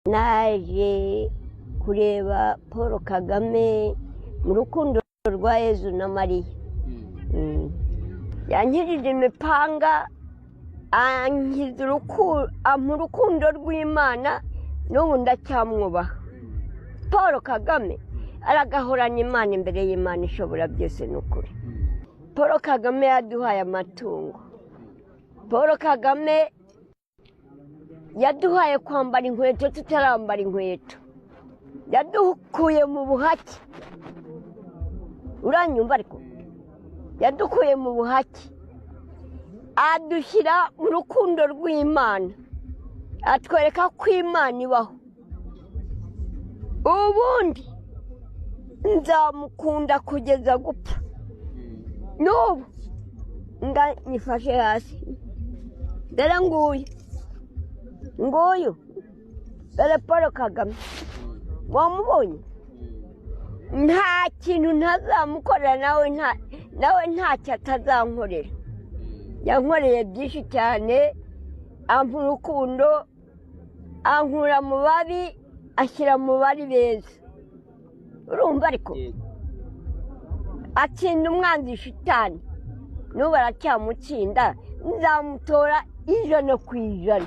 naje kureba Paul Kagame mu rukundo rwa Yezu na Mariya. Yankirije imipanga ampa urukundo rw'Imana n'ubu ndacyamwubaha. Paul Kagame aragahorana Imana imbere y'Imana ishobora byose n'ukuri. Paul Kagame yaduhaye amatungo. Paul Kagame yaduhaye kwambara inkweto tutarambara inkweto. Yadukuye mu buhake. Uranyumva ariko? Yadukuye mu buhake. Adushyira mu rukundo rw'Imana. Atwereka ko Imana ibaho. Ubundi nzamukunda kugeza gupfa. N'ubu ndanyifashe hasi. Dore nguyu dore Paul Kagame wamubonye nta kintu ntazamukorera nawe ntacyo atazankorera. Yankoreye byinshi cyane, ampa urukundo, ankura mu babi ashyira mu bari beza. Urumva ariko atsinda umwanzi shitani, n'ubu aracyamutsinda, nzamutora 100%.